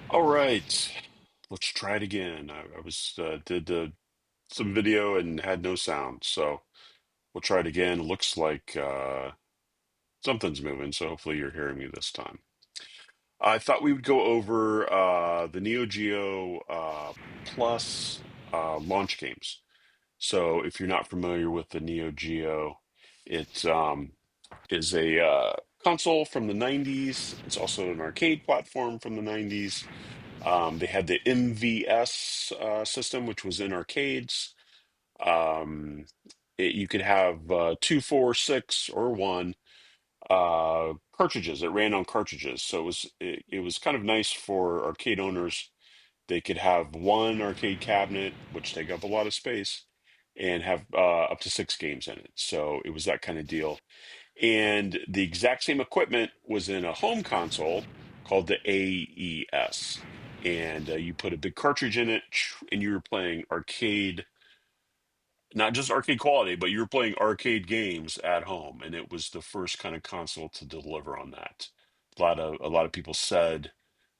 All right, let's try it again. I was did some video and had no sound, so we'll try it again. Looks like something's moving, so hopefully you're hearing me this time. I thought we would go over the NeoGeo Plus launch games. So if you're not familiar with the NeoGeo, it is a console from the 90s. It's also an arcade platform from the 90s. They had the MVS system, which was in arcades. Um, you could have two, four, six, or one cartridges. It ran on cartridges, so it was kind of nice for arcade owners. They could have one arcade cabinet, which take up a lot of space, and have up to six games in it. So it was that kind of deal. And the exact same equipment was in a home console called the AES. And you put a big cartridge in it, and you were playing arcade, not just arcade quality, but you were playing arcade games at home. And it was the first kind of console to deliver on that. A lot of people said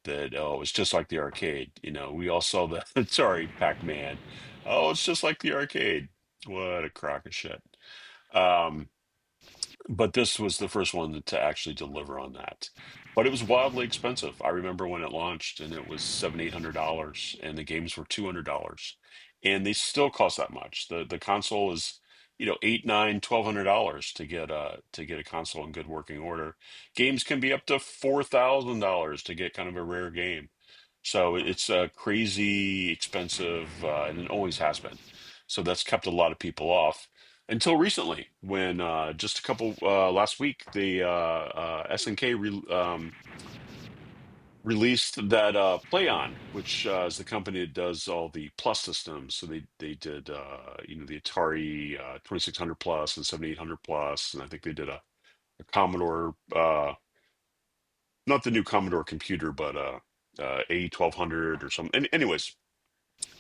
that, oh, it's just like the arcade. We all saw the sorry, Pac-Man. Oh, it's just like the arcade. What a crock of shit. Um, but this was the first one to actually deliver on that. But it was wildly expensive. I remember when it launched and it was $700, $800, and the games were $200. And they still cost that much. The console is, eight, nine, $1,200 to get a console in good working order. Games can be up to $4,000 to get kind of a rare game. So it's crazy expensive, and it always has been. So that's kept a lot of people off until recently, when just a couple last week, the SNK released that Playion, which is the company that does all the Plus systems. So they did the Atari 2600 Plus and 7800 Plus, and I think they did a Commodore, not the new Commodore computer, but A1200 or something. Anyways,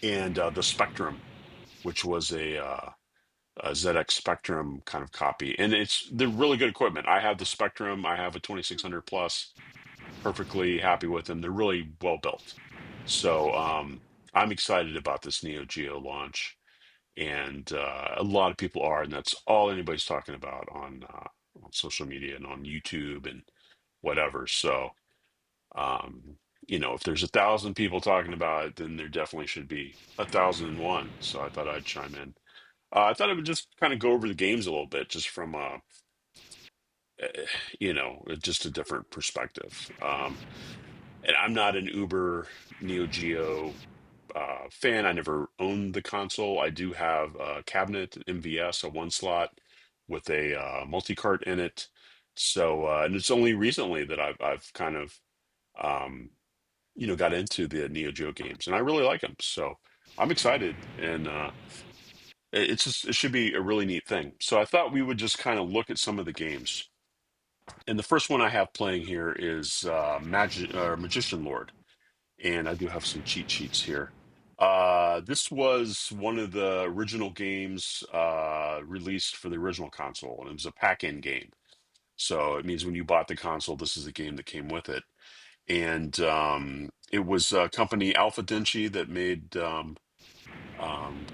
and the Spectrum, which was a ZX Spectrum kind of copy, and they're really good equipment. I have the Spectrum. I have a 2600 Plus. Perfectly happy with them. They're really well built. So I'm excited about this Neo Geo launch, and a lot of people are, and that's all anybody's talking about on social media and on YouTube and whatever. So if there's 1,000 people talking about it, then there definitely should be 1,001. So I thought I'd chime in. I thought I would just kind of go over the games a little bit, just from just a different perspective. And I'm not an Uber Neo Geo fan. I never owned the console. I do have a cabinet MVS, a one slot with a multi-cart in it. So, and it's only recently that I've kind of um, got into the Neo Geo games, and I really like them. So I'm excited, and it should be a really neat thing. So I thought we would just kind of look at some of the games. And the first one I have playing here is Magician Lord, and I do have some cheat sheets here. This was one of the original games released for the original console, and it was a pack-in game. So it means when you bought the console, this is the game that came with it. And it was company Alpha Denti that made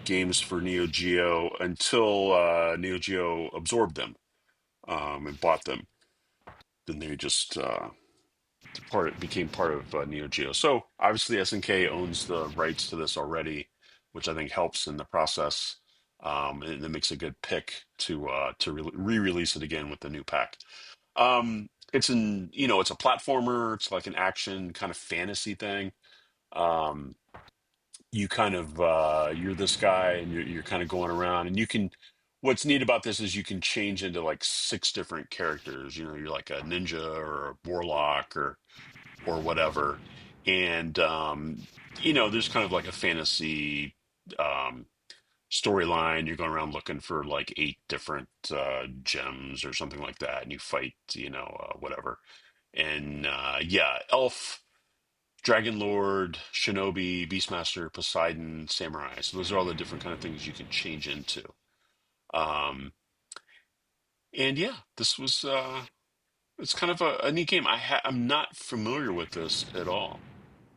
games for Neo Geo until Neo Geo absorbed them and bought them. Then they just became part of Neo Geo. So obviously SNK owns the rights to this already, which I think helps in the process. And it makes a good pick to re-release it again with the new pack. It's a platformer. It's like an action kind of fantasy thing. Um, you kind of you're this guy, and you're kind of going around, and you can. What's neat about this is you can change into like six different characters. You're like a ninja or a warlock or whatever. And there's kind of like a fantasy um, storyline. You're going around looking for like eight different gems or something like that, and you fight, whatever. And yeah, elf, dragon lord, shinobi, beastmaster, Poseidon, samurai. So those are all the different kind of things you can change into. Um, and yeah, this was. It's kind of a neat game. I'm not familiar with this at all.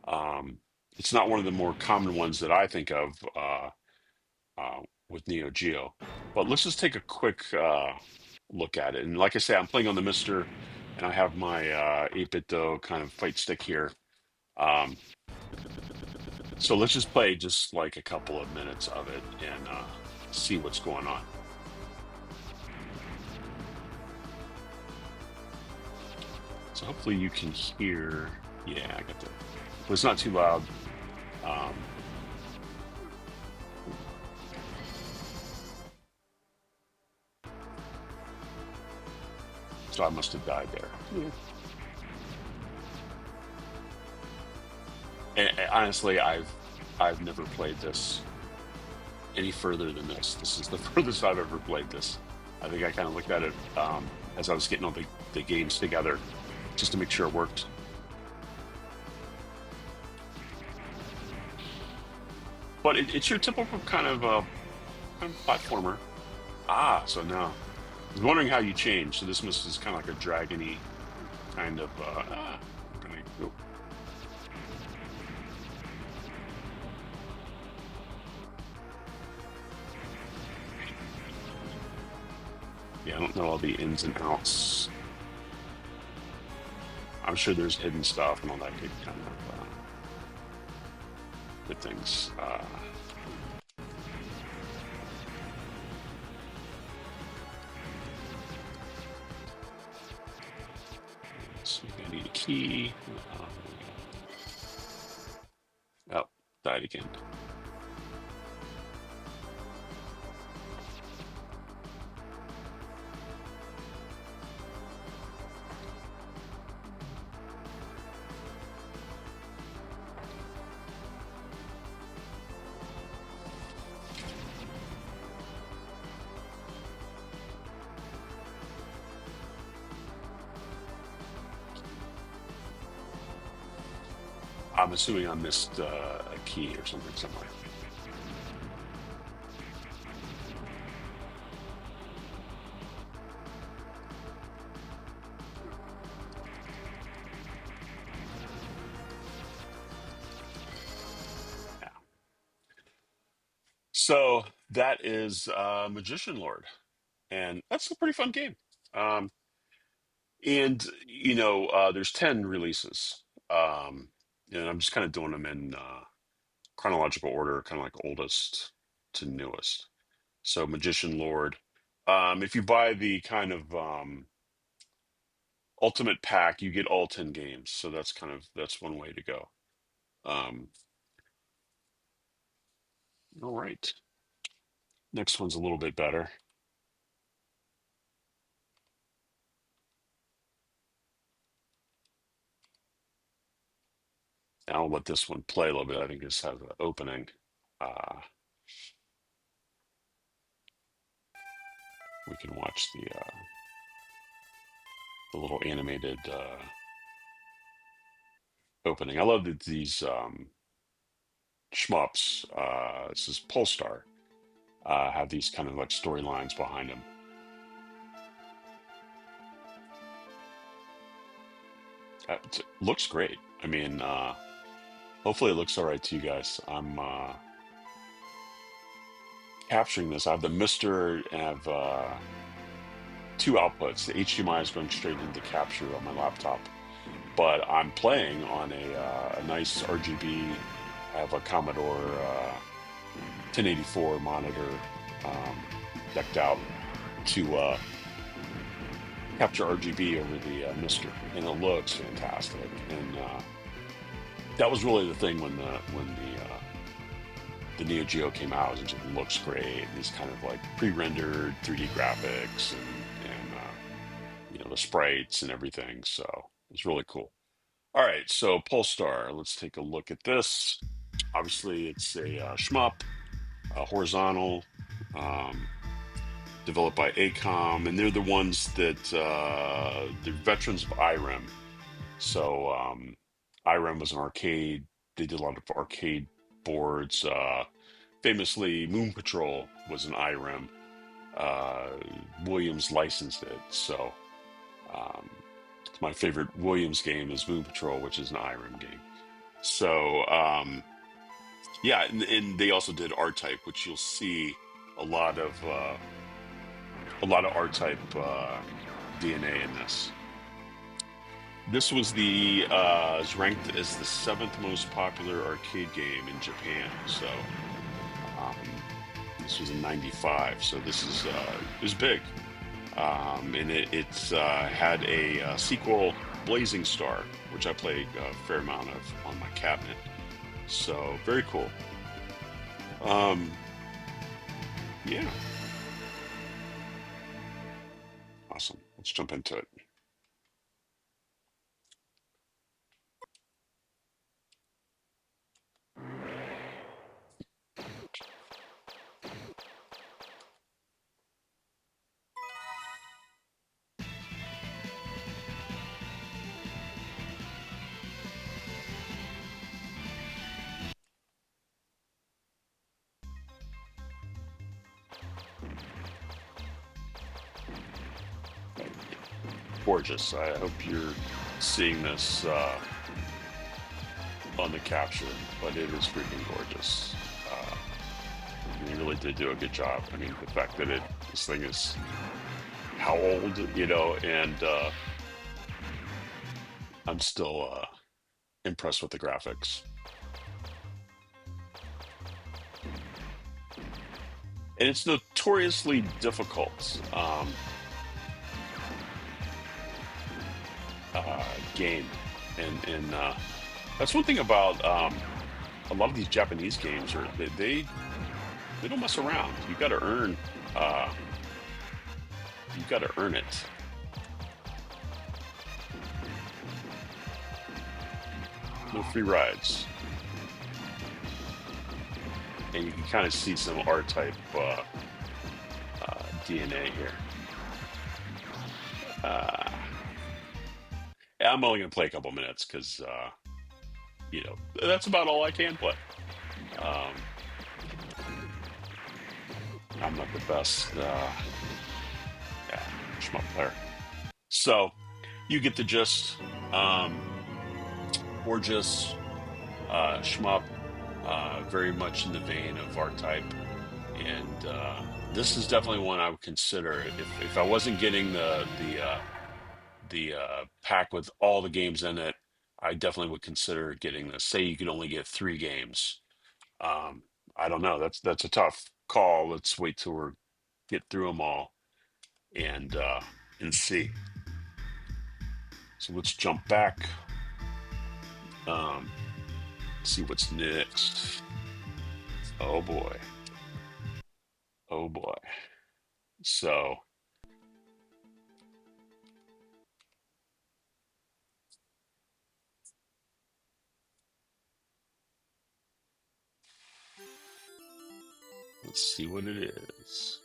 Um, it's not one of the more common ones that I think of with Neo Geo. But let's just take a quick look at it. And like I say, I'm playing on the Mister, and I have my 8-bit Do kind of fight stick here. Um, so let's just play just like a couple of minutes of it and see what's going on. So hopefully you can hear. Yeah, I got the. Well, it's not too loud. Um, so I must have died there. Yeah. And honestly, I've never played this any further than this. This is the furthest I've ever played this. I think I kind of looked at it as I was getting all the games together just to make sure it worked. But it's your typical kind of platformer. Ah, so now I was wondering how you change. So this is kind of like a dragony kind of. Oh, yeah, I don't know all the ins and outs. I'm sure there's hidden stuff and all that good kind of good things. So I need a key. Oh, died again. I'm assuming I missed a key or something somewhere. Yeah. So that is Magician Lord, and that's a pretty fun game. Um, and there's 10 releases, um, and I'm just kind of doing them in chronological order, kind of like oldest to newest. So Magician Lord. If you buy the kind of ultimate pack, you get all 10 games. So that's one way to go. Um, all right. Next one's a little bit better. I'll let this one play a little bit. I think this has an opening. Uh, we can watch the little animated opening. I love that these shmups. This is Pulstar. Have these kind of like storylines behind them. It looks great. I mean, hopefully it looks all right to you guys. I'm capturing this. I have the Mister and I have two outputs. The HDMI is going straight into capture on my laptop, but I'm playing on a nice RGB. I have a Commodore 1084 monitor um, decked out to capture RGB over the Mister, and it looks fantastic. And that was really the thing when the Neo Geo came out. It just looks great. These kind of like pre-rendered 3D graphics and the sprites and everything. So it's really cool. All right, so Pulstar. Let's take a look at this. Obviously, it's a shmup, horizontal, um, developed by ACOM, and they're the ones that they're veterans of IREM. So IREM was an arcade. They did a lot of arcade boards. Famously, Moon Patrol was an IREM. Uh, Williams licensed it. So um, my favorite Williams game is Moon Patrol, which is an IRM game. So yeah, and they also did R-Type, which you'll see a lot of R-Type DNA in this. This was is ranked as the 7th most popular arcade game in Japan. So um, this was in '95. So this it was big, and it's had a sequel, Blazing Star, which I played a fair amount of on my cabinet. So very cool. Um, yeah, awesome. Let's jump into it. Gorgeous. I hope you're seeing this on the capture, but it is freaking gorgeous. You really did do a good job. I mean, the fact that this thing is how old, and I'm still impressed with the graphics. And it's notoriously difficult game, and that's one thing about a lot of these Japanese games are they don't mess around. You got to earn. You got to earn it. No free rides. And you can kind of see some R-Type DNA here. I'm only going to play a couple minutes because, that's about all I can play. Um, I'm not the best shmup player. So you get the gist. Gorgeous shmup, very much in the vein of R-Type. And this is definitely one I would consider if I wasn't getting the pack with all the games in it. I definitely would consider getting this. Say you could only get 3 games. Um, I don't know. That's a tough call. Let's wait till we get through them all and see. So let's jump back. See what's next. Oh boy. Oh boy. So let's see what it is.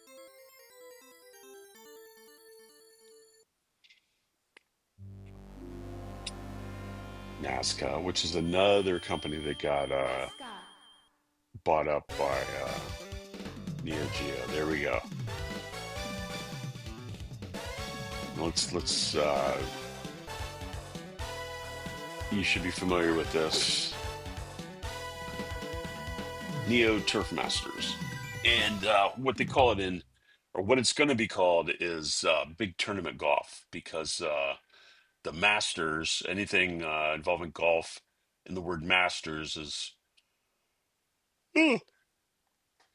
Nazca, which is another company that got bought up by NeoGeo. There we go. Let's you should be familiar with this. Neo Turf Masters. And what they call it or what it's going to be called is Big Tournament Golf, because the Masters, anything involving golf, and the word Masters is, oh,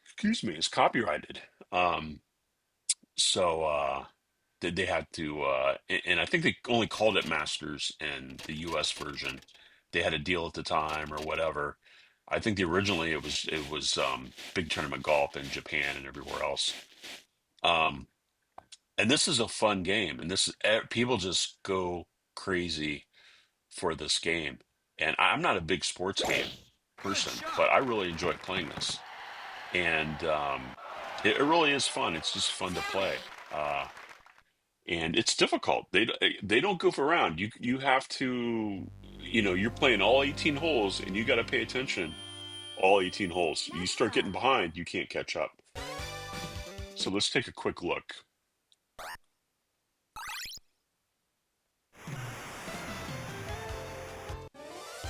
excuse me, is copyrighted. So they had to, and I think they only called it Masters in the U.S. version. They had a deal at the time or whatever. I think originally it was Big Tournament Golf in Japan and everywhere else. Um, and this is a fun game, and people just go crazy for this game. And I'm not a big sports game person, but I really enjoy playing this, and it really is fun. It's just fun to play. And it's difficult. They don't goof around. You have to, you're playing all 18 holes, and you got to pay attention all 18 holes. You start getting behind, you can't catch up. So let's take a quick look.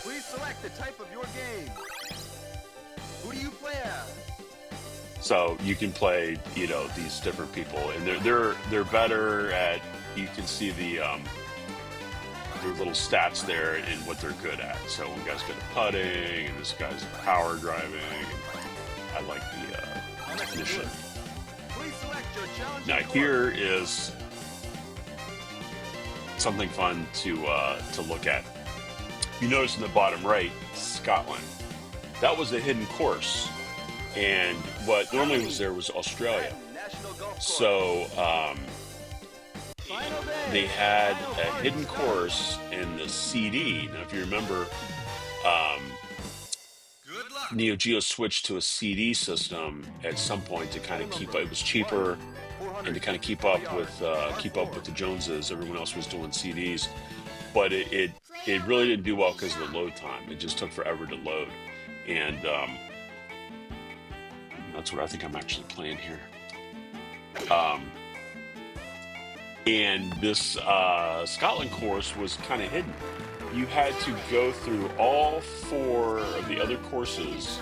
Please select the type of your game. Who do you play as? So you can play, you know, these different people, and they're better at. You can see their little stats there and what they're good at. So one guy's good at putting, and this guy's power driving. And I like the technician. Please select your challenging Now course. here is something fun to look at. You notice in the bottom right, Scotland. That was a hidden course, and what normally was there was Australia. National Golf Course. So Final day. they had Final a hard hidden start. course in the CD. Now, if you remember, um, Good luck. NeoGeo switched to a CD system at some point to kind of keep it was cheaper and to kind of keep up with the Joneses. Everyone else was doing CDs, but it really didn't do well because of the load time. It just took forever to load, and that's what I think I'm actually playing here. And this Scotland course was kind of hidden. You had to go through all 4 of the other courses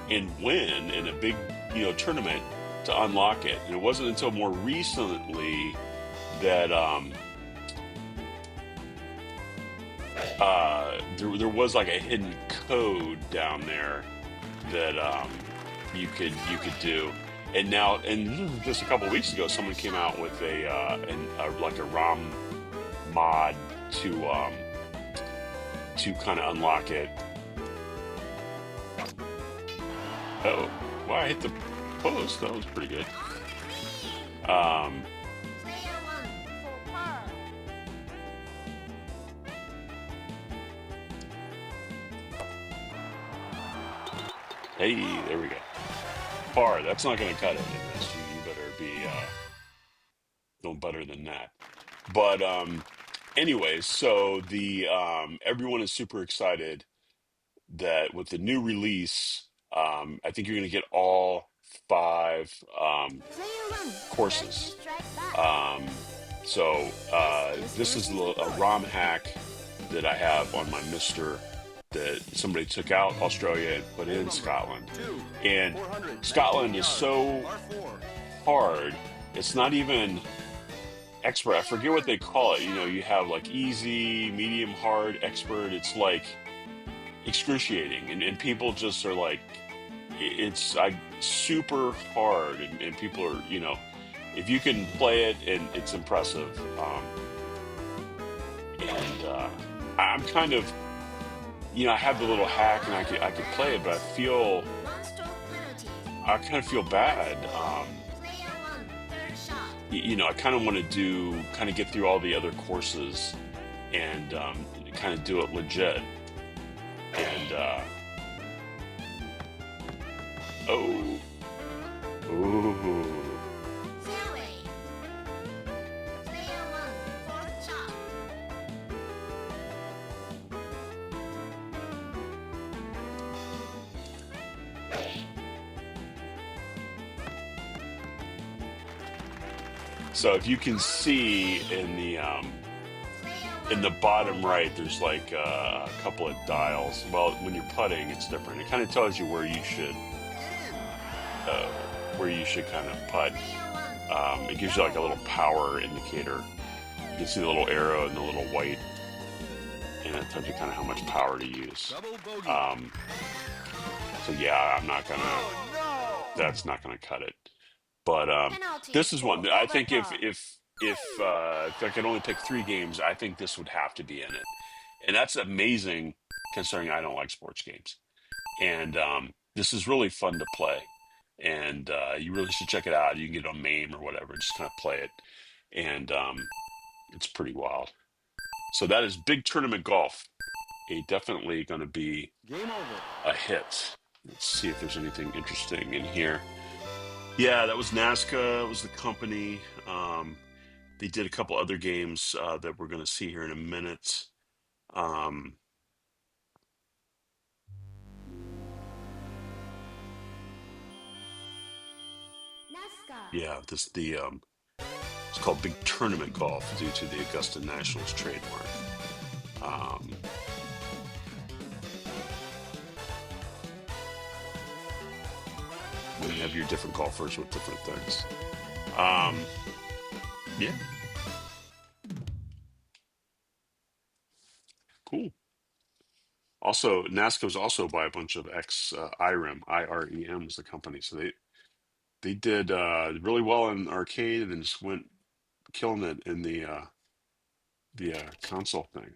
and win in a big, you know, tournament to unlock it. And it wasn't until more recently that there was like a hidden code down there that you could do. And now, and just a couple weeks ago, someone came out with like a ROM mod to kind of unlock it. Oh, well, I hit the post. That was pretty good. Hey, there we go. Par. That's not going to cut it in this. You better be no better than that. But anyways, so the everyone is super excited that with the new release, I think you're going to get all 5 courses. So this is a ROM hack that I have on my Mister that somebody took out Australia and put in Scotland. And Scotland is so hard, it's not even expert. I forget what they call it. You know, you have like easy, medium, hard, expert. It's like excruciating, and people just are like, it's like super hard, and people are, you know, if you can play it, and it's impressive. And I'm kind of, you know, I have the little hack, and I could play it, but I kind of feel bad. You know, I kind of want to get through all the other courses and kind of do it legit. And oh, ooh. So if you can see in the bottom right, there's like a couple of dials. Well, when you're putting, it's different. It kind of tells you where you should kind of putt. It gives you like a little power indicator. You can see the little arrow and the little white, and it tells you kind of how much power to use. So yeah, I'm not gonna. That's not gonna cut it. But this is one that I think if I could only pick 3 games, I think this would have to be in it, and that's amazing considering I don't like sports games. And this is really fun to play, and you really should check it out. You can get it on MAME or whatever, just kind of play it, and it's pretty wild. So that is Big Tournament Golf. Definitely going to be a hit. Let's see if there's anything interesting in here. Yeah, that was Nazca. It was the company. They did a couple other games that we're going to see here in a minute. Yeah, it's called Big Tournament Golf due to the Augusta Nationals trademark. have your different golfers with different things. Um, yeah, cool. Also, NASCO's also by a bunch of IREM. IREM is the company, so they did really well in arcade, and then just went killing it in the console thing.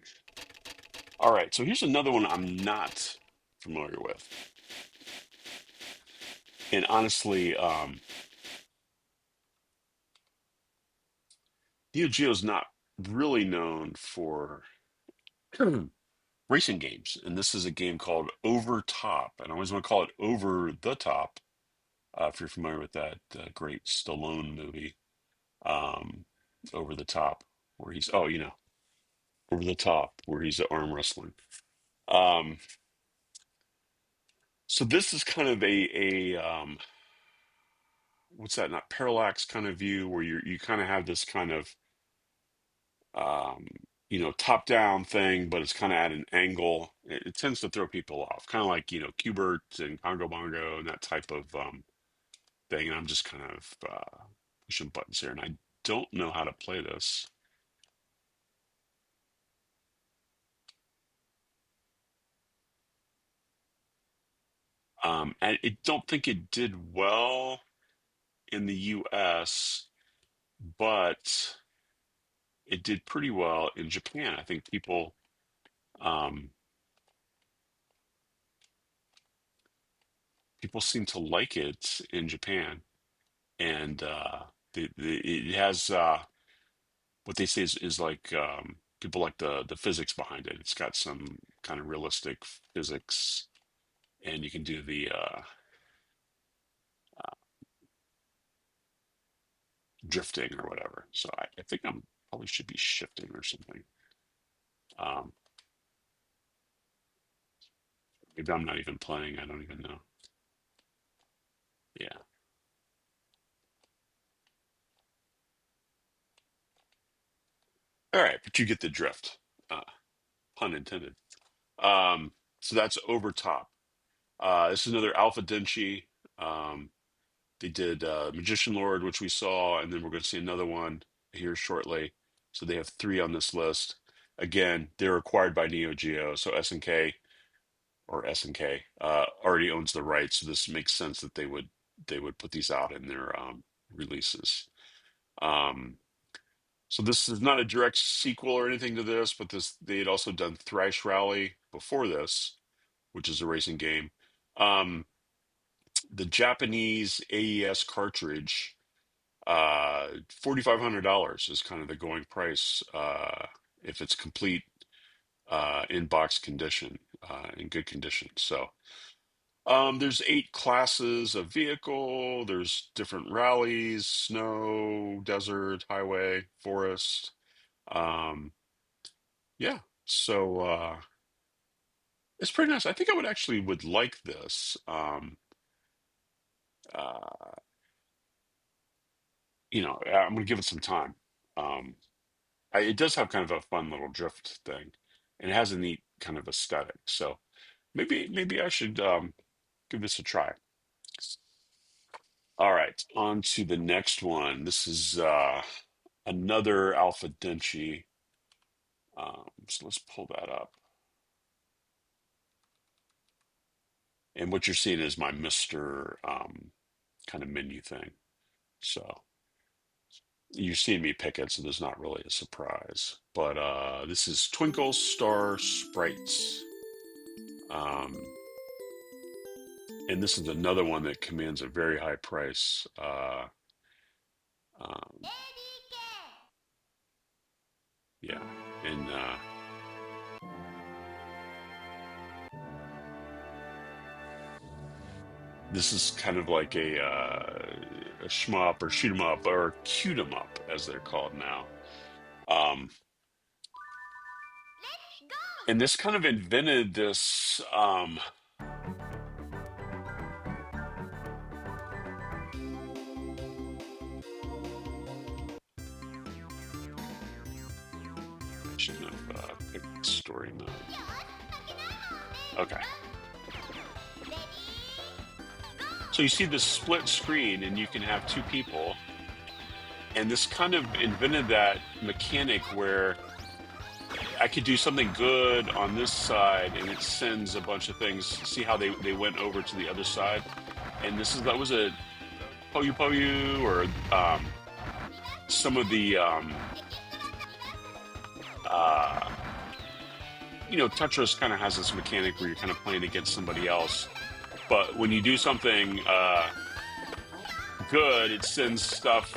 All right, so here's another one I'm not familiar with, and honestly, NeoGeo's not really known for racing games, and this is a game called Over Top, and I always want to call it Over the Top. If you're familiar with that great Stallone movie, um, Over the Top, where he's Over the Top, where he's arm wrestling. Um, so this is kind of a what's that? Not parallax kind of view where you kind of have this kind of um, top down thing, but it's kind of at an angle. It tends to throw people off, kind of like Qbert and Congo Bongo and that type of thing. And I'm just kind of pushing buttons here, and I don't know how to play this. I don't think it did well in the US, but it did pretty well in Japan. I think um, people seem to like it in Japan, and it has what they say is like people like the physics behind it. It's got some kind of realistic physics, and you can do the drifting or whatever. So I think I'm probably should be shifting or something. Um, Maybe I'm not even playing. I don't even know. Yeah. All right, but you get the drift. Uh, Pun intended. So that's Over Top. This is another Alpha Denchi. Um, they did Magician Lord, which we saw, and then we're going to see another one here shortly. So they have three on this list. Again, they're acquired by NeoGeo, so SNK or SNK already owns the rights. So this makes sense that they would put these out in their releases. Um, so this is not a direct sequel or anything to this, but this they had also done Thrice Rally before this, which is a racing game. Um, the Japanese AES cartridge, $4,500 is kind of the going price if it's complete in box condition, in good condition. So there's 8 classes of vehicle. There's different rallies: snow, desert, highway, forest. Um, yeah, so it's pretty nice. I think I would like this. Uh, I'm gonna give it some time. Um, it does have kind of a fun little drift thing, and it has a neat kind of aesthetic. So maybe I should give this a try. All right, on to the next one. This is another Alpha Denchi. So let's pull that up. And what you're seeing is my Mr. Kind of menu thing. So you're seeing me pick it, so there's not really a surprise. But this is Twinkle Star Sprites. Um, and this is another one that commands a very high price. Um, yeah, and this is kind of like a shmup or shoot 'em up or cute 'em up as they're called now. Um, and this kind of invented this. I shouldn't have picked story mode. Okay. So you see this split screen, and you can have two people. And this kind of invented that mechanic where I could do something good on this side, and it sends a bunch of things. See how they went over to the other side, and that was a Poyu Poyu or some of the uh, Tetris kind of has this mechanic where you're kind of playing against somebody else, but when you do something good, it sends stuff.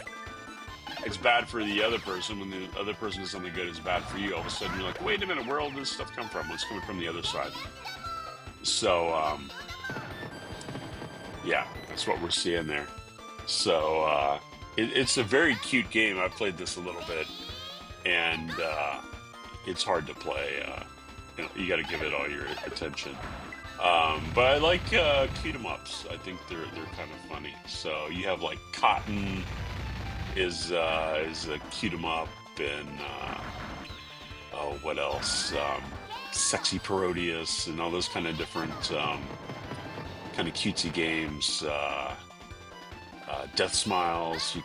It's bad for the other person. When the other person does something good, it's bad for you. All of a sudden, you're like, wait a minute, where all this stuff come from? Well, it's coming from the other side. So, yeah, that's what we're seeing there. So, it's a very cute game. I've played this a little bit, and it's hard to play. You got to give it all your attention. But I like cute 'em ups. I think they're kind of funny. So you have like Cotton is a cute 'em up, and oh, what else? Sexy Parodius and all those kind of different kind of cutesy games. Death Smiles.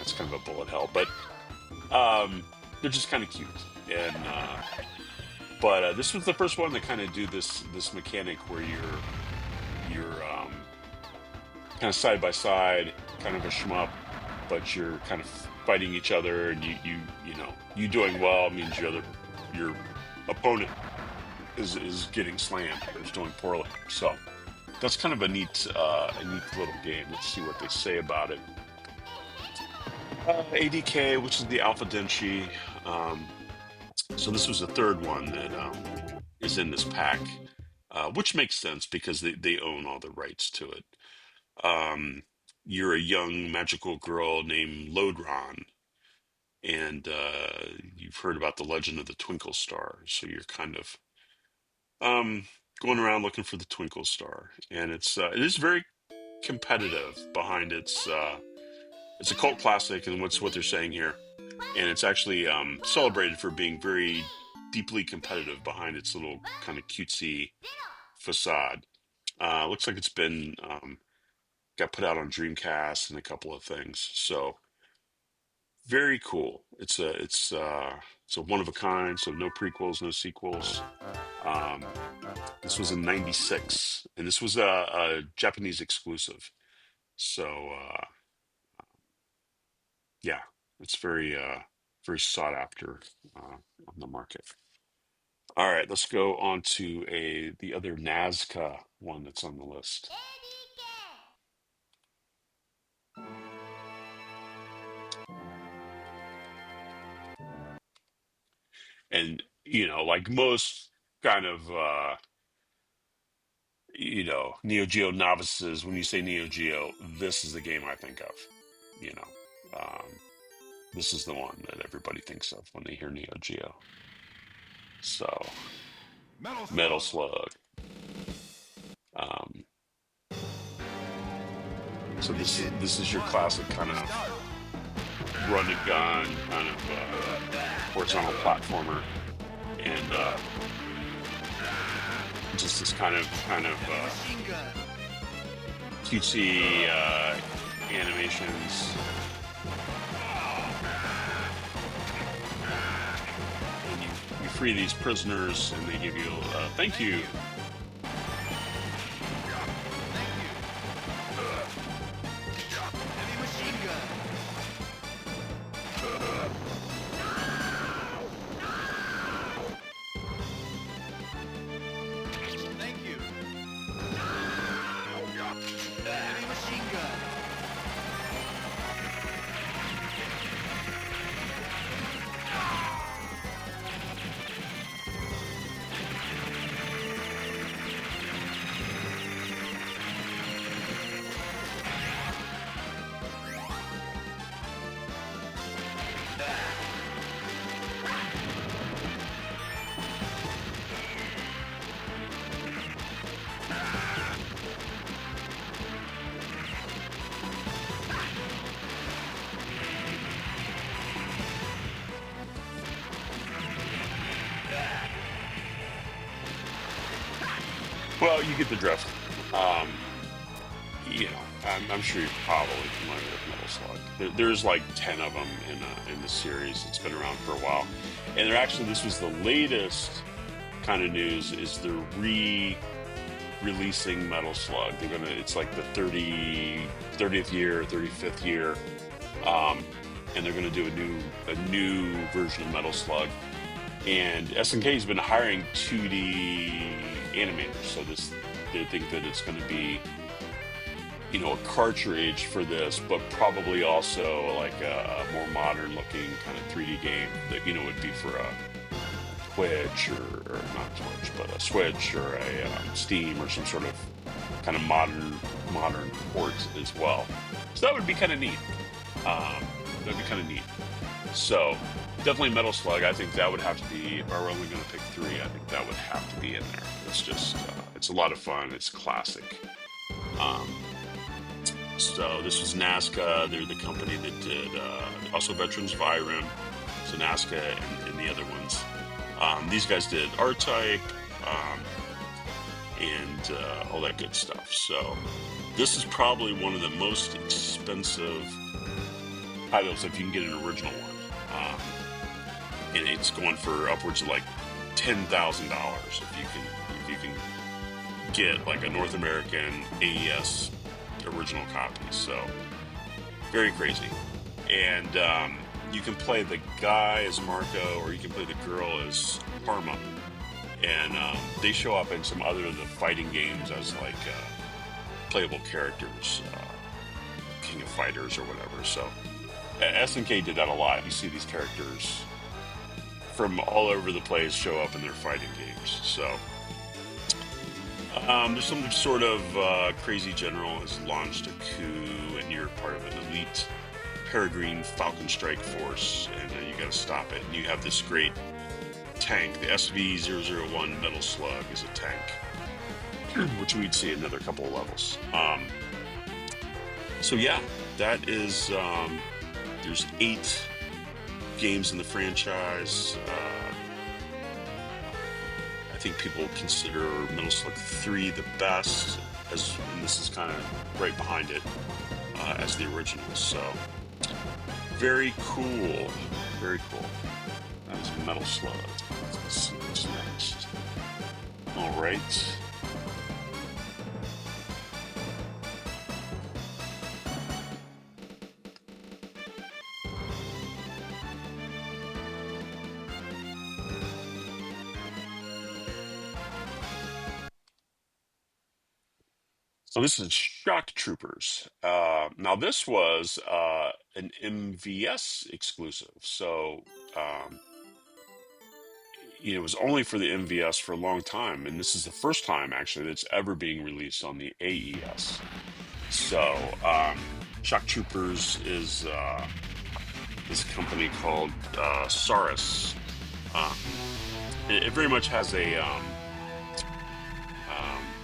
It's kind of a bullet hell, but they're just kind of cute. And but this was the first one to kind of do this mechanic where you're kind of side by side, kind of a shmup, but you're kind of fighting each other, and you doing well means your opponent is getting slammed, is doing poorly. So that's kind of a neat little game. Let's see what they say about it. ADK, which is the Alpha Denshi. So this was the third one that is in this pack, which makes sense because they own all the rights to it. You're a young magical girl named Lodron, and you've heard about the legend of the Twinkle Star. So you're kind of going around looking for the Twinkle Star, and it is very competitive behind it's a cult classic, and what's what they're saying here, and it's actually celebrated for being very deeply competitive behind its little kind of cutesy facade. Looks like it's been got put out on Dreamcast and a couple of things. So very cool. It's a one of a kind. So no prequels, no sequels. Um, this was in '96, and this was a Japanese exclusive. So yeah, it's very sought after on the market. All right, let's go on to the other Nazca one that's on the list. And like most kind of Neo Geo novices, when you say Neo Geo, this is the game I think of. You know, this is the one that everybody thinks of when they hear Neo Geo. So, Metal Slug. Um, so this is your classic kind of run and gun kind of horizontal platformer, and just this kind of cutesy animations. And you free these prisoners, and they give you thank you. Well, you get the drift. you know, I'm sure you're probably familiar with Metal Slug. There's like 10 of them in the series. It's been around for a while, and they're actually, this was the latest kind of news, is they're releasing Metal Slug. It's like the 30th year, 35th year, and they're gonna do a new version of Metal Slug. And SNK's been hiring 2D animators, so they think that it's going to be, you know, a cartridge for this, but probably also like a more modern looking kind of 3D game that, you know, would be for a Twitch or not Twitch, but a Switch or a Steam or some sort of kind of modern port as well. So that would be kind of neat. That'd be kind of neat. So definitely Metal Slug. I think that would have to be, if I were only going to pick three, I think that would have to be in there. It's just, it's a lot of fun. It's classic. Um, so this was Nazca. They're the company that did also Veterans Vyrim. So Nazca and the other ones. These guys did R-Type and all that good stuff. So this is probably one of the most expensive titles if you can get an original one. And it's going for upwards of like $10,000 if you can get like a North American AES original copy. So very crazy. And you can play the guy as Marco, or you can play the girl as Parma. And they show up in some other of the fighting games as like playable characters, King of Fighters or whatever. So SNK did that a lot. You see these characters from all over the place show up in their fighting games. So there's some sort of crazy general has launched a coup, and you're part of an elite Peregrine Falcon Strike Force, and you got to stop it. And you have this great tank, the SV-001 Metal Slug is a tank, which we'd see in another couple of levels. So yeah, that is. There's 8 games in the franchise. I think people consider Metal Slug 3 the best, and this is kind of right behind it as the original. So very cool, very cool. That was Metal Slug. Let's see what's next. All right. So this is Shock Troopers. Now this was an MVS exclusive. So it was only for the MVS for a long time, and this is the first time actually that's ever being released on the AES. So Shock Troopers is this company called Saurus. It very much has a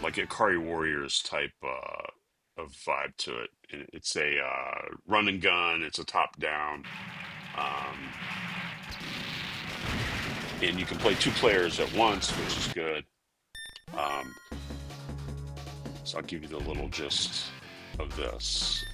like Akari Warriors type of vibe to it. And it's a run and gun. It's a top down, and you can play 2 players at once, which is good. So I'll give you the little gist of this.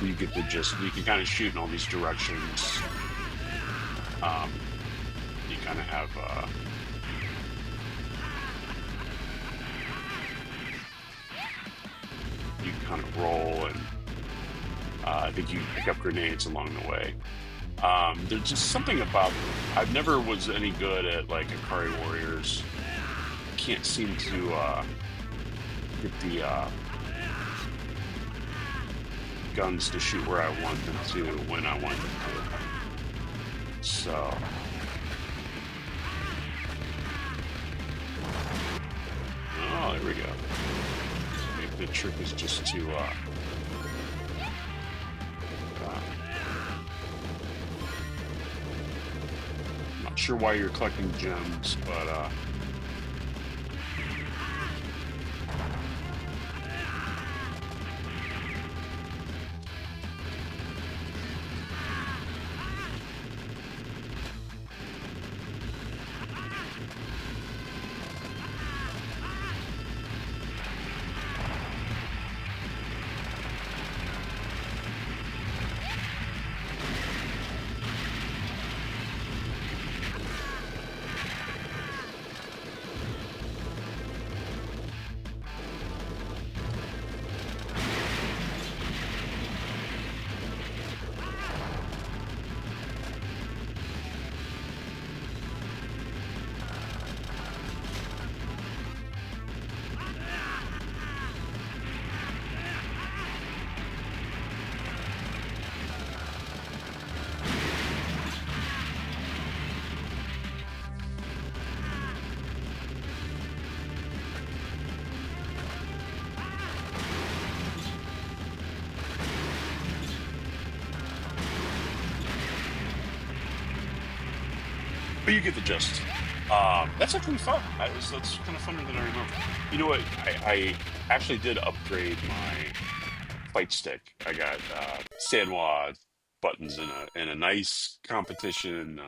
You get the gist. You can kind of shoot in all these directions. You kind of have you kind of roll, and I think you pick up grenades along the way. There's just something about them. I've never was any good at like Akari Warriors. Can't seem to get the guns to shoot where I want them to, when I want them to. So oh, there we go. Maybe the trick is just to I'm not sure why you're collecting gems, but you get the gist. That's actually fun. That's kind of funner than I remember. You know what? I actually did upgrade my fight stick. I got Sanwa buttons and a nice competition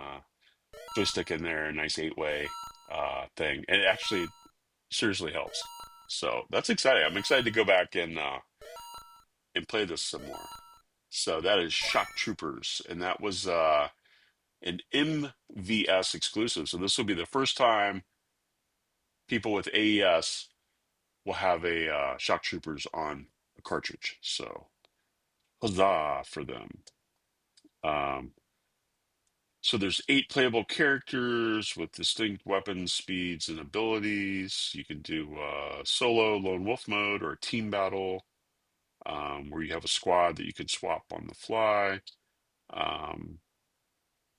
joystick in there, a nice 8-way thing, and it actually seriously helps. So that's exciting. I'm excited to go back and play this some more. So that is Shock Troopers, and that was an MVS exclusive. So this will be the first time people with AES will have a Shock Troopers on a cartridge. So huzzah for them. Um, so there's 8 playable characters with distinct weapons, speeds, and abilities. You can do solo, lone wolf mode, or a team battle, where you have a squad that you can swap on the fly. Um,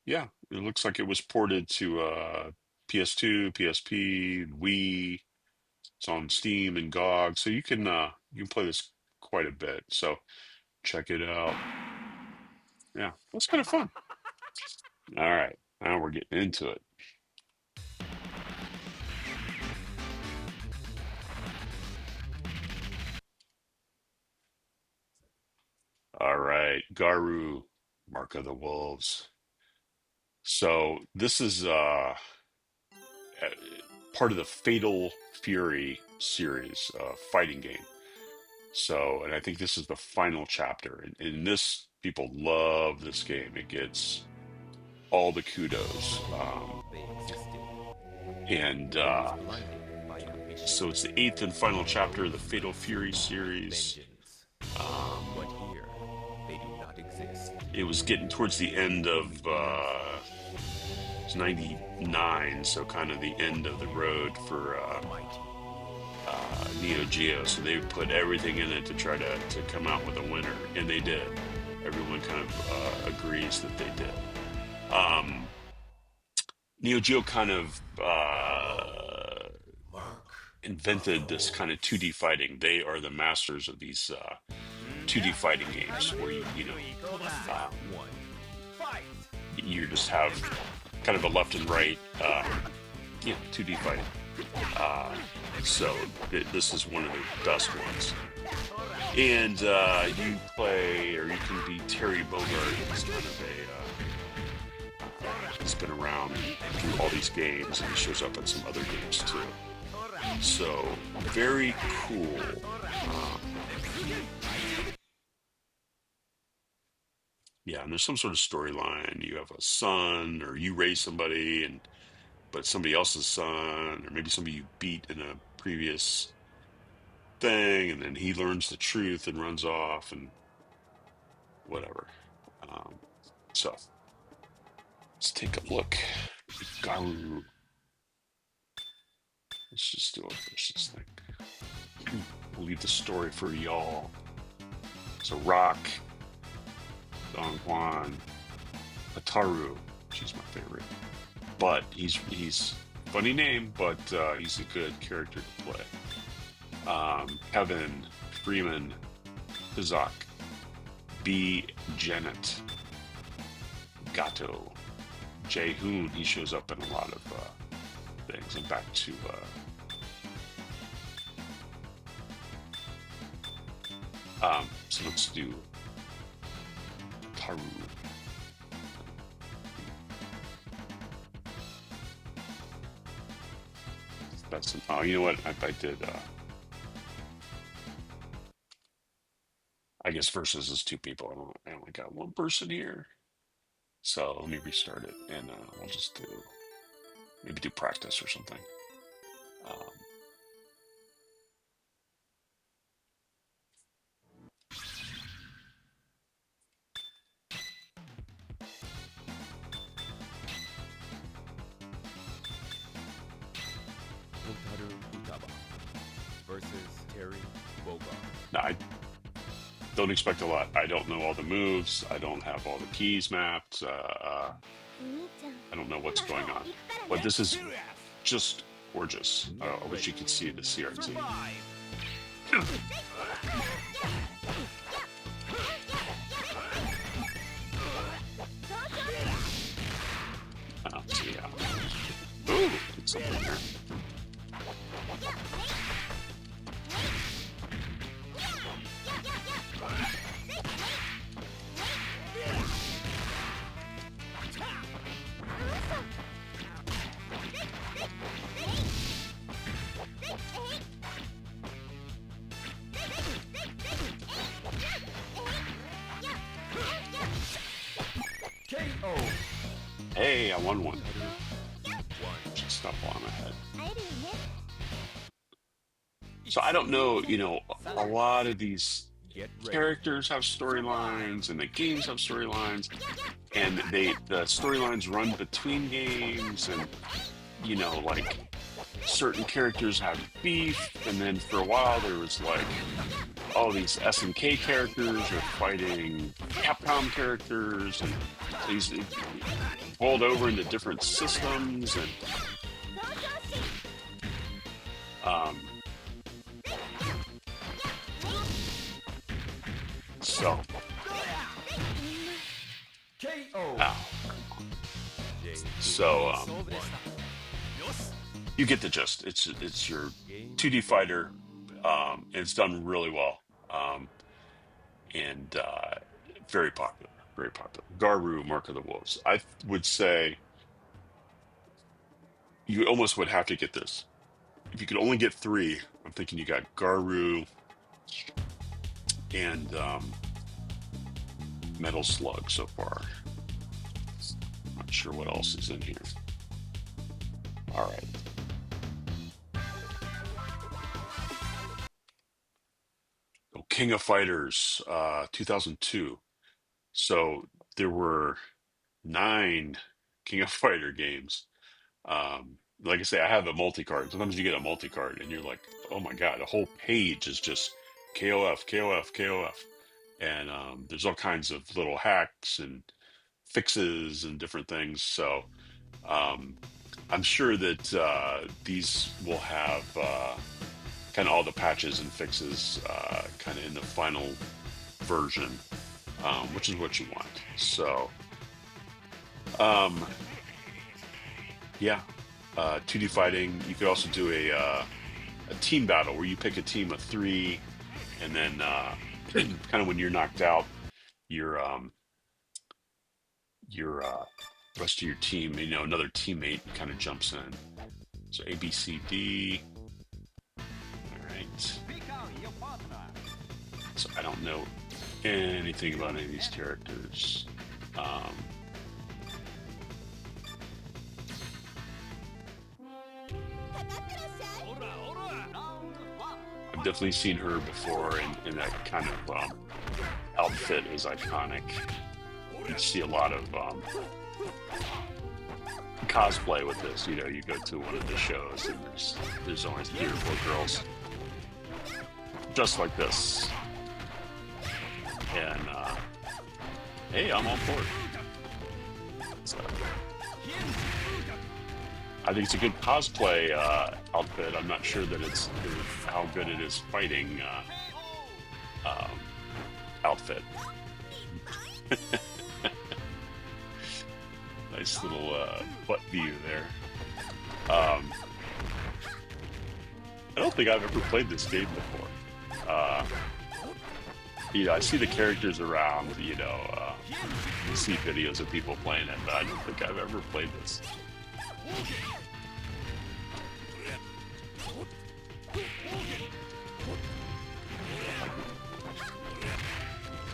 yeah, it looks like it was ported to PS2, PSP, Wii. It's on Steam and GOG, so you can play this quite a bit. So check it out. Yeah, that's kind of fun. All right, now we're getting into it. All right, Garou, Mark of the Wolves. So this is uh, part of the Fatal Fury series fighting game. So, and I think this is the final chapter. And in this, people love this game. It gets all the kudos. They existed. And I was blinded by ambition. so it's the 8th and final chapter of the Fatal Fury series. Vengeance. Um, But here, they do not exist. it was getting towards the end of it's 99, so kind of the end of the road for Mighty. NeoGeo. So they put everything in it to try to come out with a winner, and they did. Everyone kind of agrees that they did. Um, NeoGeo kind of Mark invented this kind of 2D fighting. They are the masters of these 2D fighting games where um, one. Fight! you just have kind of a left and right, 2D fighting. Uh, so this is one of the best ones. And you play, or you can be Terry Bogard. He's kind of he's been around through all these games, and he shows up in some other games too. So very cool. Yeah, and there's some sort of storyline. You have a son, or you raise somebody, but somebody else's son, or maybe somebody you beat in a previous thing, and then he learns the truth and runs off and whatever. Um, so let's take a look. Garou. Let's just do it versus thing. We'll leave the story for y'all. So Rock, Don Juan, Ataru. She's my favorite. But he's funny name, but he's a good character to play. Kevin, Freeman, Kazak, B. Janet, Gato, Jae-hoon, he shows up in a lot of things. And back to so let's do Garou. That's oh, you know what? I did. I guess versus is two people. I only got one person here, so let me restart it, and we'll just do maybe do practice or something. Um, versus Terry Bogard. no, I don't expect a lot. I don't know all the moves. I don't have all the keys mapped. I don't know what's going on, but this is just gorgeous. I wish you could see the CRT. So yeah. Ooh, it's something there. KO. Hey, I won one. Just stop while I'm ahead. So I don't know, you know, a lot of these characters have storylines and the games have storylines, and the storylines run between games, and you know, like certain characters have beef, and then for a while there was like all these SNK characters are fighting Capcom characters, and these rolled over into different systems, and so KO. so you get the gist. It's your 2D fighter. It's done really well, and very popular. Very popular. Garou, Mark of the Wolves. I would say you almost would have to get this. If you could only get three, I'm thinking you got Garou and Metal Slug so far. Not sure what else is in here. All right. Oh, King of Fighters, 2002. So there were 9 King of Fighter games. Like I say, I have a multi-card. Sometimes you get a multi-card and you're like, oh my God, a whole page is just KOF, KOF, KOF. And there's all kinds of little hacks and fixes and different things. So I'm sure that these will have kind of all the patches and fixes kind of in the final version, which is what you want. So, yeah, 2D fighting. You could also do a team battle where you pick a team of 3, and then kind of when you're knocked out, your rest of your team, you know, another teammate kind of jumps in. So A, B, C, D. All right. So I don't know anything about any of these characters. I've definitely seen her before, and that kind of outfit is iconic. You see a lot of cosplay with this. You know, you go to one of the shows, and there's always 3 or 4 girls just like this. And hey, I'm all for it. So, I think it's a good cosplay outfit. I'm not sure that it's how good it is fighting outfit. Nice little butt view there. Um, I don't think I've ever played this game before. Uh, I see the characters around. You see videos of people playing it, but I don't think I've ever played this.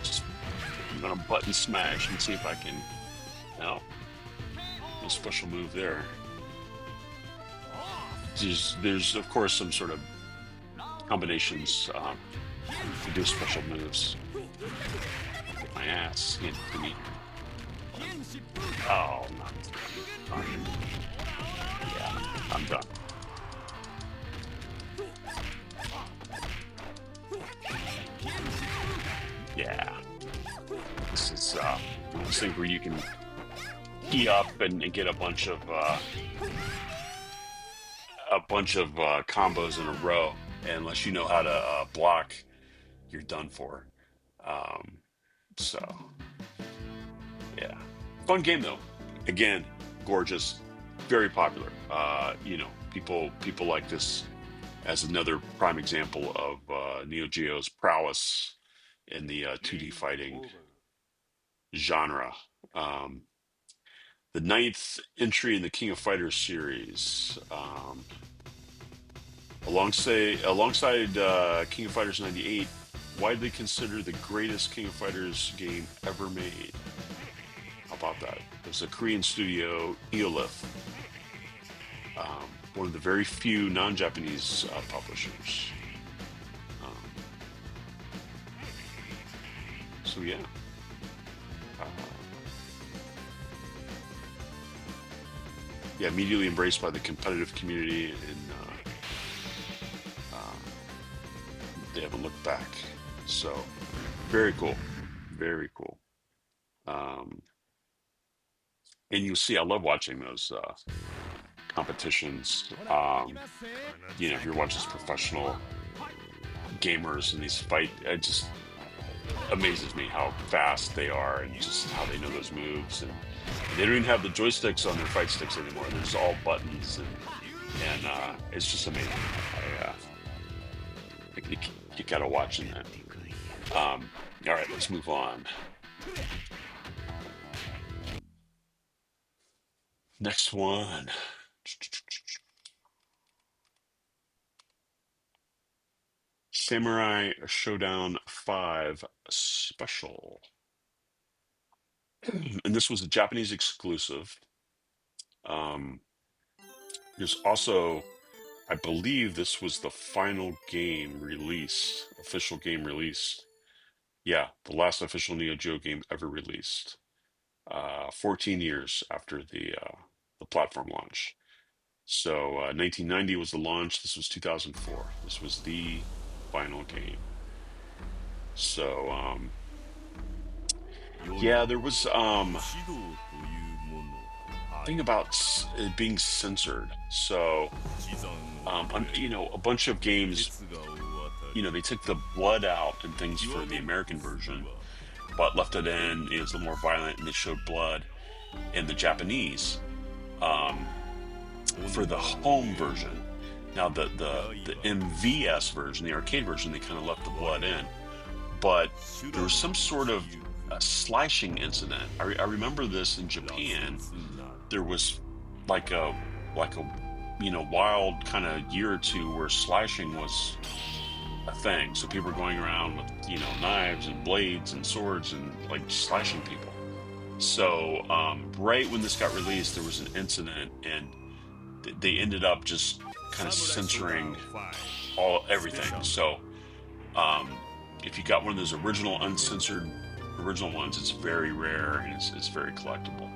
Just, I'm gonna button smash and see if I can. No, no special move there. There's of course some sort of combinations to do special moves. Get my ass handed to me. Oh, no. Yeah, I'm done. Yeah. This is one of those things where you can key up and get a bunch of combos in a row. And unless you know how to block, you're done for. Um, so, yeah. Fun game, though. Again, gorgeous. Very popular. People like this as another prime example of NeoGeo's prowess in the 2D fighting genre. Um, the ninth entry in the King of Fighters series. Alongside King of Fighters 98, widely considered the greatest King of Fighters game ever made. How about that? It was a Korean studio, Eolith, one of the very few non-Japanese publishers. Um, so yeah. Uh, yeah, immediately embraced by the competitive community, and they haven't looked back. So, very cool, very cool. Um, and you'll see, I love watching those competitions. If you're watching these professional gamers and these fight, it just amazes me how fast they are and just how they know those moves. And they don't even have the joysticks on their fight sticks anymore. They're just all buttons, and it's just amazing. You gotta watch in that. All right, let's move on. Next one. Samurai Shodown V Special. And this was a Japanese exclusive. There's also, I believe this was the final game release, official game released. Yeah, the last official Neo Geo game ever released. 14 years after the platform launch. So 1990 was the launch. This was 2004. This was the final game. So yeah, there was thing about it being censored. So a bunch of games, they took the blood out and things for the American version, but left it in. It was a little more violent, and they showed blood. In the Japanese, for the home version. Now the MVS version, the arcade version, they kind of left the blood in, but there was some sort of a slashing incident. I remember this in Japan. There was like a wild kind of year or two where slashing was a thing. So people were going around with knives and blades and swords and like slashing people. So right when this got released, there was an incident, and they ended up just kind of censoring everything. So if you got one of those original uncensored original ones, it's very rare, and it's very collectible.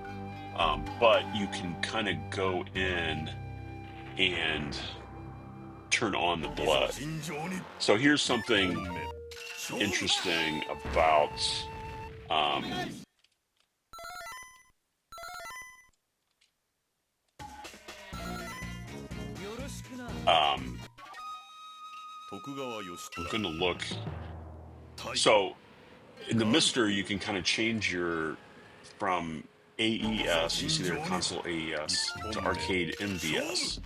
But you can kind of go in and turn on the blood. So here's something interesting about I'm going to look. So in the Mister, you can kind of change from AES. You see there, console AES to arcade MVS,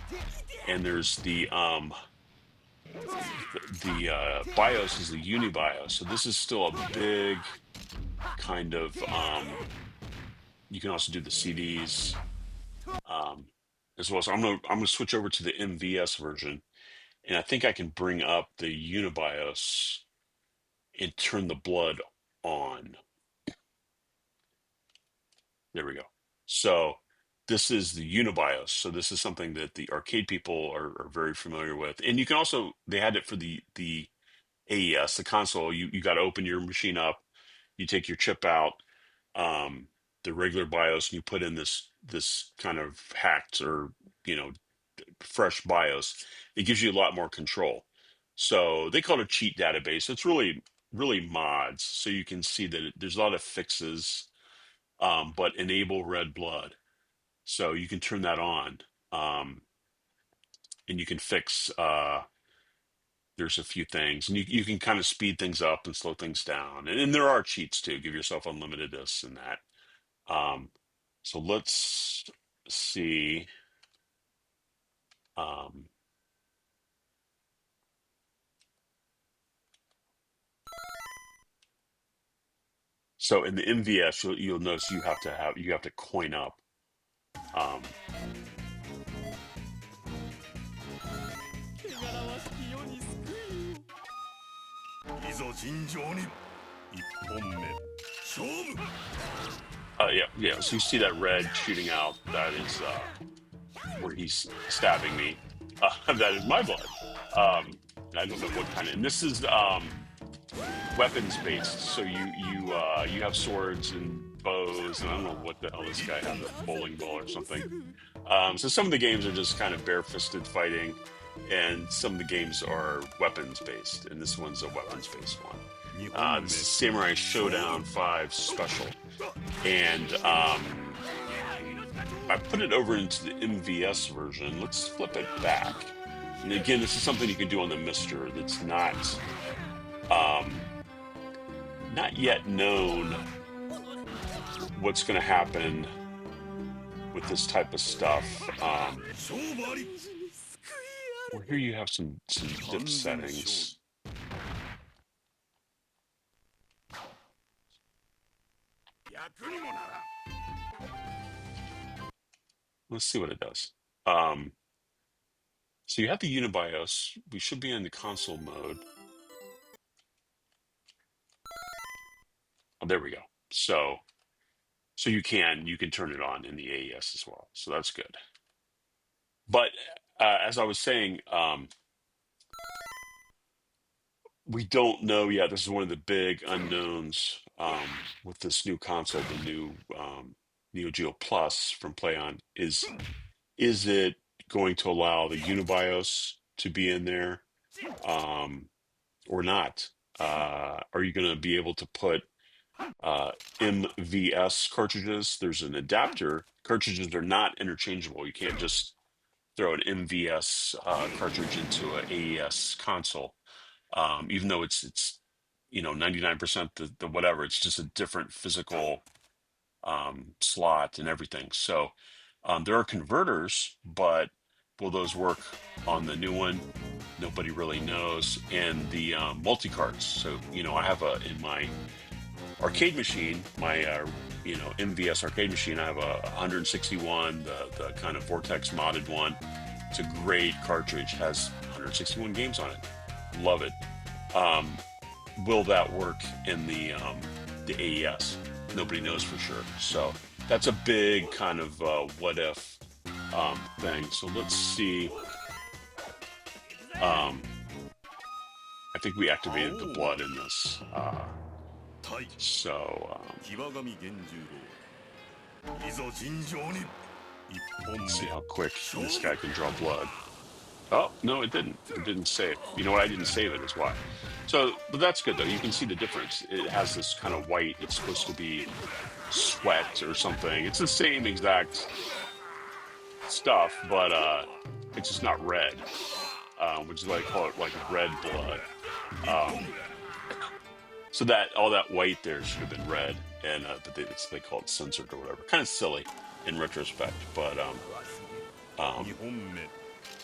and there's the BIOS is the UniBIOS. So this is still a big kind of. You can also do the CDs as well. So I'm gonna switch over to the MVS version, and I think I can bring up the UniBIOS and turn the blood on. There we go. So this is the UniBIOS. So this is something that the arcade people are very familiar with. And you can also, they had it for the AES, the console. You got to open your machine up, you take your chip out, um, the regular BIOS, and you put in this kind of hacked or you know fresh BIOS. It gives you a lot more control. So they call it a cheat database. It's really mods. So you can see that there's a lot of fixes, but enable red blood. So you can turn that on, and you can fix. There's a few things, and you can kind of speed things up and slow things down. And there are cheats too. Give yourself unlimited this and that. Um, so let's see. Um, so in the MVS, you'll notice you have to coin up. Um, 汚らわしき世に救いを。いざ尋常に。一本目。勝負。yeah. So you see that red shooting out. That is where he's stabbing me. That is my blood. I don't know what kind of. And this is weapons based. So you have swords and bows, and I don't know what the hell this guy has, a bowling ball or something. So some of the games are just kind of bare-fisted fighting, and some of the games are weapons based, and this one's a weapons based one. This is Samurai Shodown V Special, and I put it over into the MVS version. Let's flip it back. And again, this is something you can do on the Mister that's not yet known what's going to happen with this type of stuff. Well, here you have some dip settings. Let's see what it does. So you have the UniBIOS. We should be in the console mode. Oh, there we go. So you can turn it on in the AES as well. So that's good. But as I was saying, we don't know yet. This is one of the big unknowns with this new console, the new NeoGeo Plus from Playion. Is it going to allow the UniBIOS to be in there or not? Are you going to be able to put MVS cartridges? There's an adapter. Cartridges are not interchangeable. You can't just throw an MVS cartridge into an AES console, even though it's 99% the whatever. It's just a different physical slot and everything. So there are converters, but will those work on the new one? Nobody really knows. And the multi-carts. So I have in my arcade machine, my MVS arcade machine, I have a 161, the kind of Vortex modded one. It's a great cartridge, has 161 games on it. Love it. Will that work in the AES? Nobody knows for sure. So that's a big kind of what if thing. So let's see. I think we activated the blood in this. So let's see how quick this guy can draw blood. Oh, no, it didn't. It didn't save. You know what? I didn't save it is why. So, but that's good though. You can see the difference. It has this kind of white. It's supposed to be sweat or something. It's the same exact stuff, but it's just not red, which is why I call it like red blood. So that all that white there should have been red, and but they call it censored or whatever. Kind of silly in retrospect, but um, 2本目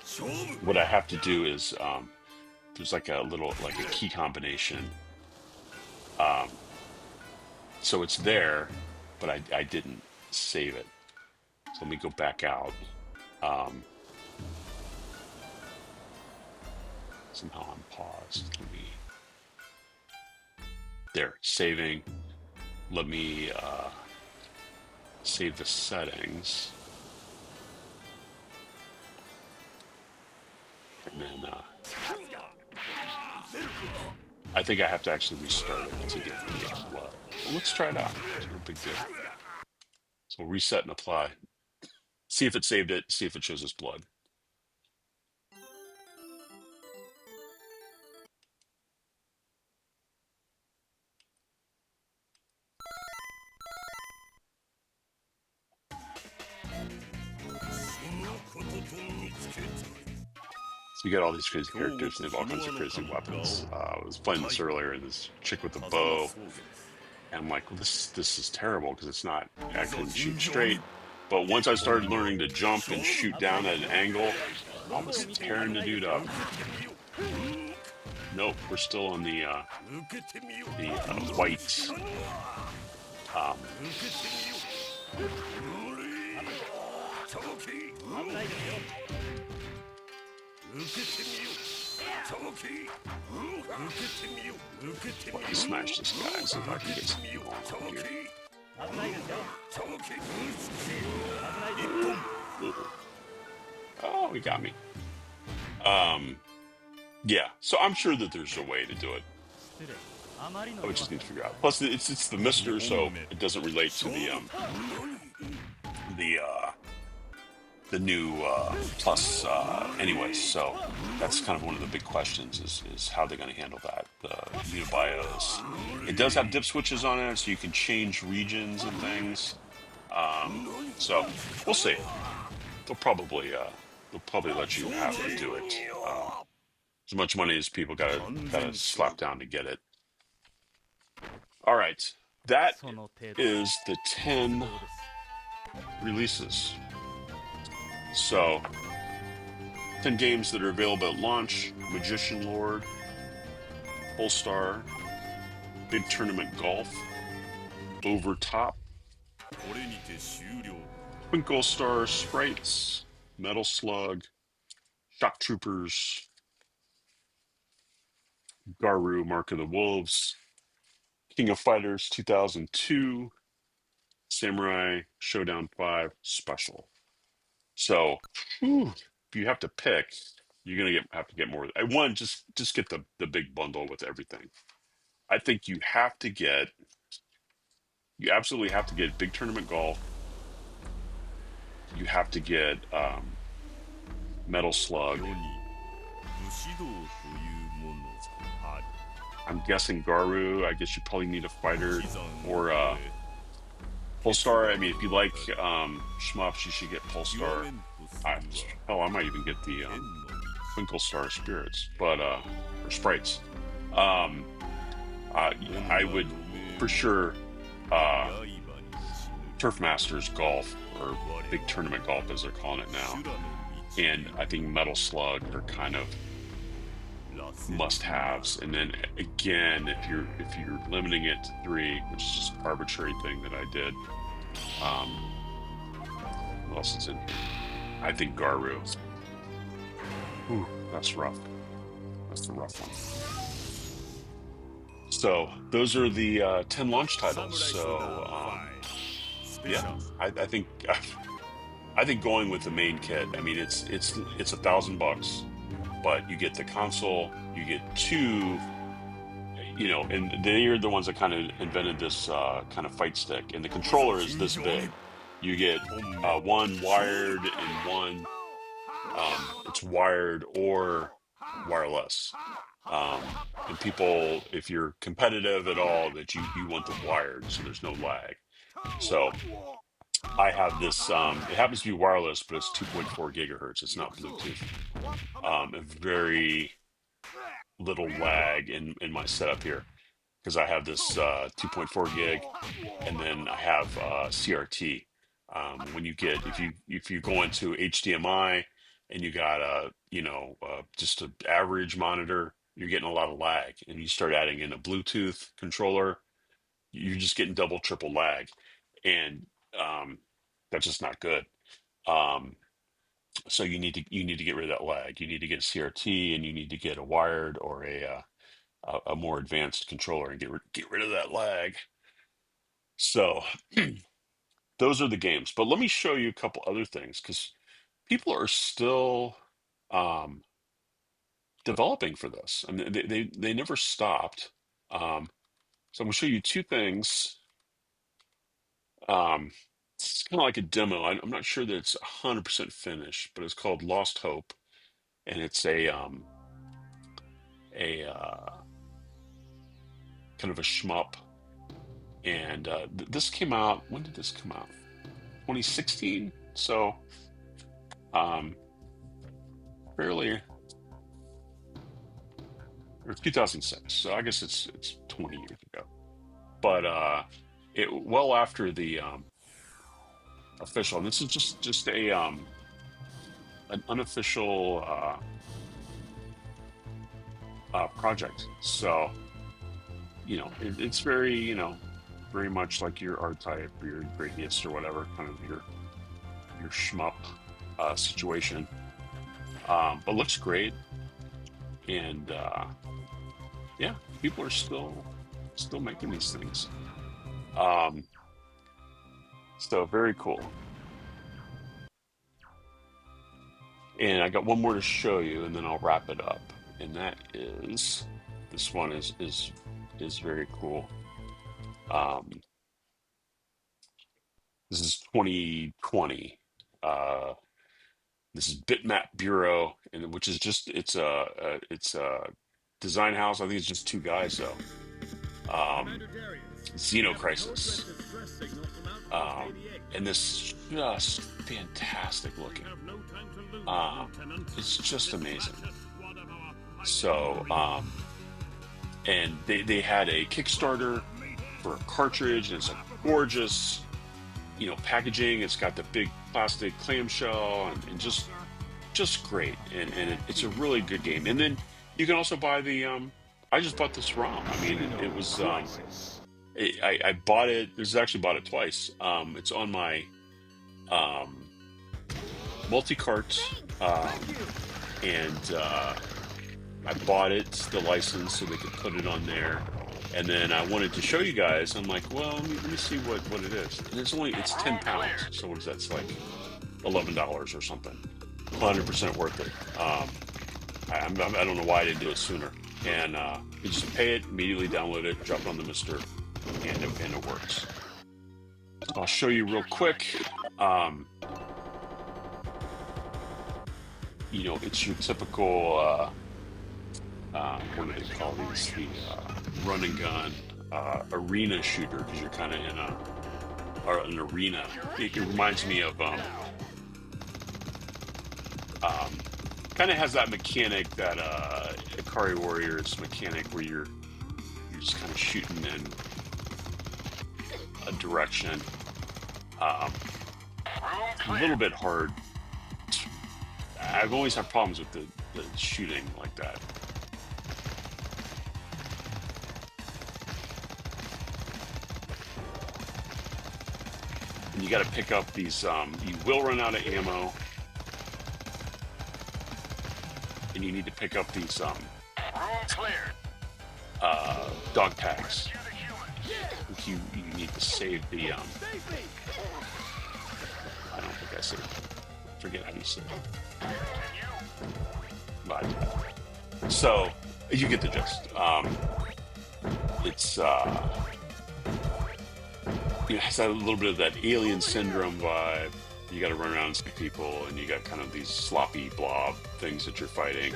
勝負 what I have to do is there's like a little like a key combination, um, so it's there, but I didn't save it. So let me go back out. Um, somehow I'm paused. Let me there saving. Let me save the settings, and then I think I have to actually restart it to get the blood. Well, let's try it out. It's no big deal. So reset and apply. See if it saved it. See if it shows us blood. So you get all these crazy characters and they have all kinds of crazy weapons. I was playing this earlier, and this chick with the bow, and I'm like, well, this is terrible because it's not. I couldn't shoot straight. But once I started learning to jump and shoot down at an angle, I was tearing the dude up. Nope, we're still on the white. Um, Let me smash this guy and see if I can get some people on here. Oh, he got me. Yeah, so I'm sure that there's a way to do it. I would just need to figure out. Plus, it's the Mister, so it doesn't relate to the the new plus anyway. So that's kind of one of the big questions is how they're going to handle that. The new BIOS. It does have dip switches on it, so you can change regions and things. So we'll see. They'll probably let you have to do it. As much money as people gotta slap down to get it. All right, that is the 10 releases. So 10 games that are available at launch: Magician Lord, Pulstar, Big Tournament Golf, Overtop, これにて終了 Twinkle Star Sprites, Metal Slug, Shock Troopers, Garou, Mark of the Wolves, King of Fighters 2002, Samurai Shodown V Special. So, whew, if you have to pick, you're gonna have to get more. One, just get the big bundle with everything. I think you absolutely have to get Big Tournament Golf. You have to get Metal Slug. 世に武士道というものがある I'm guessing Garou. I guess you probably need a fighter 刻ん or で Pulstar. I mean, if you like shmups, you should get 極 Pulstar. めんとするは Hell, I might even get the 天の道 Twinkle Star Spirits, but or Sprites. Um, I would for sure 刃に死ぬ Turf Masters Golf or Big Tournament Golf, as they're calling it now, 修羅の道 and I think Metal Slug are kind of 螺旋 must-haves. And then again, if you're limiting it to 3, which is just an arbitrary thing that I did. What else is in here? I think Garou. Ooh, that's rough. That's the rough one. So those are the 10 launch titles. So yeah, I think I think going with the main kit. I mean, it's $1,000, but you get the console, you get 2. You know, and they are the ones that kind of invented this kind of fight stick, and the controller is this big. You get one wired and one it's wired or wireless. And people, if you're competitive at all, that you want the wired, so there's no lag. So I have this. It happens to be wireless, but it's 2.4 gigahertz. It's not Bluetooth. A very little lag in my setup here. because I have this 2.4 gig, and then I have CRT. When you get if you go into HDMI and you got a just an average monitor, you're getting a lot of lag, and you start adding in a Bluetooth controller, you're just getting double, triple lag, and um, that's just not good. Um, so you need to get rid of that lag. You need to get CRT, and you need to get a wired or a more advanced controller and get rid of that lag. So those are the games. But let me show you a couple other things because people are still um, developing for this. I mean, they never stopped. Um, so I'm gonna show you two things. Um, it's kind of like a demo. I'm not sure that it's 100% finished, but it's called Lost Hope, and it's a kind of a shmup. And this came out. When did this come out? 2016. So um, fairly, or 2006. So I guess it's 20 years ago. But it well after the official. And this is just a an unofficial project. So it's very very much like your R type or your gradients or whatever kind of your shmup situation. But looks great, and yeah, people are still making these things. Um, so very cool. And I got one more to show you, and then I'll wrap it up. And that is this one is very cool. Um, this is 2020. Uh, this is Bitmap Bureau, and which is just it's a design house. I think it's just two guys though. Um, Xeno Crisis, and this just fantastic looking. It's just amazing. So, and they had a Kickstarter for a cartridge, and it's a gorgeous, packaging. It's got the big plastic clamshell, and just great. And it's a really good game. And then you can also buy the. I just bought this ROM. I mean, it was. I bought it. This is actually bought it twice. It's on my um, multi-cart, and I bought it, the license, so they could put it on there. And then I wanted to show you guys. I'm like, well, let me see what it is. And it's 10 pounds. So what is that? It's like $11 or something. 100% worth it. I don't know why I didn't do it sooner. And you just pay it, immediately download it, drop it on the Mister, and it works. I'll show you real quick. It's your typical. What do they call these? The run and gun arena shooter, because you're kind of in an arena. It reminds me of kind of has that mechanic that Ikari Warriors mechanic where you're just kind of shooting in a direction. A little bit hard. I've always had problems with the shooting like that. And you got to pick up these. You will run out of ammo, and you need to pick up these dog tags. You need to save the. I don't think I saved it. Forget how you say it. But so you get the gist. It's it has a little bit of that alien syndrome vibe. You got to run around and see people, and you got kind of these sloppy blob things that you're fighting.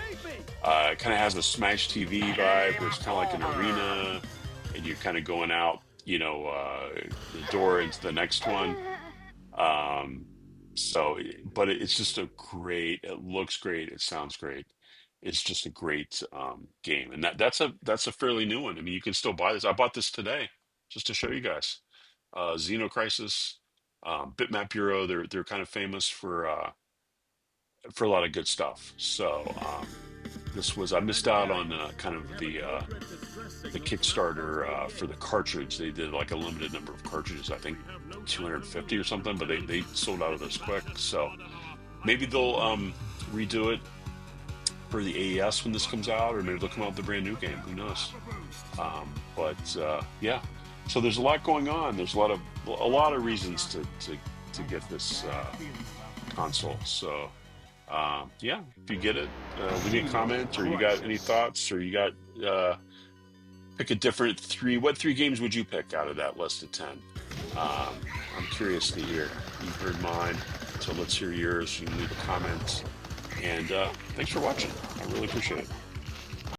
It kind of has a Smash TV vibe, where it's kind of like an arena, and you're kind of going out, the door into the next one. But it's just it looks great, it sounds great, is just a great game, and that's a fairly new one. I mean, you can still buy this. I bought this today just to show you guys. Xenocrisis, Bitmap Bureau. They're kind of famous for a lot of good stuff. So this was I missed out on kind of the Kickstarter for the cartridge. They did like a limited number of cartridges, I think 250 or something, but they sold out of those quick. So maybe they'll redo it for the AES when this comes out, or maybe they'll come out with a brand new game. Who knows? But yeah, so there's a lot going on. There's a lot of reasons to get this console. So yeah, if you get it, leave me a comment, or you got any thoughts, or you got pick a different three. What three games would you pick out of that list of 10? I'm curious to hear. You've heard mine, so let's hear yours. You can leave a comment. And thanks for watching. I really appreciate it.